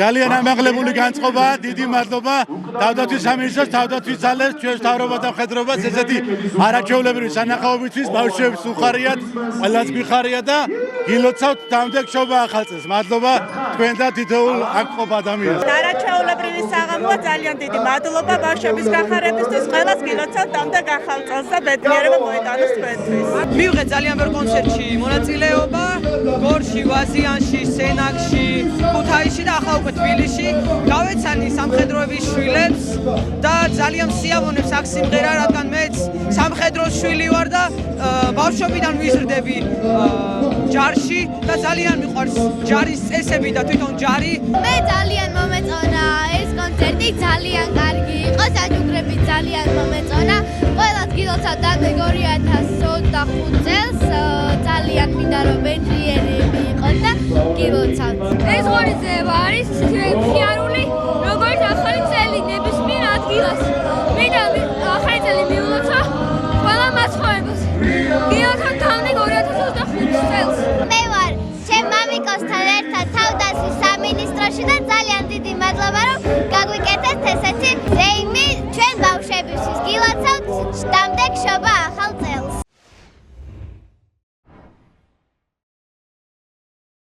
ძალიან ამაღლებული განწყობა, დიდი მადლობა თავდაცვის სამინისტროს, თავდაცვის ძალებს, ჩვენს მთავრობა და მხედრობას ესეთი არაჩვეულებრივი სანახაობისთვის ბავშვებს უხარიათ, ყველას მიხარია და გილოცავთ დამდეგ შობა ახალწელს. მადლობა თქვენ და თითოეულ აკყოფ ადამიანს. არაჩვეულებრივი საღამოა, ძალიან დიდი მადლობა ბავშვების გახარებისთვის, ყველას გილოცავთ დამდეგ ახალწელს და ბედნიერება მოიტანოს თქვენთვის. მივიღეთ ძალიან ბევრ კონცერტში მონაწილეობა, გორში, ვაზიანში, სენაკში, ქუთაისში და ახლა უკვე თბილისში. გავეცანი სამხედროების შვილებს და ძალიან სიამოვნებს აქ სიმღერა, რადგან მეც სამხედროს შვილი ვარ და ბავშვობიდან ვიზრდები ჯარში და ძალიან მიყვარს ჯარის წესები და თვითონ ჯარი. მე ძალიან მომეწონა ეს კონცერტი, ძალიან კარგი იყო, საჯუგრები ძალიან მომეწონა. ყველას გილოცავ დამდეგ 2025 წელს, ძალიან მინდა რომ ბედნიერები იყოს და გილოცავთ. ეს ღონისძიება არის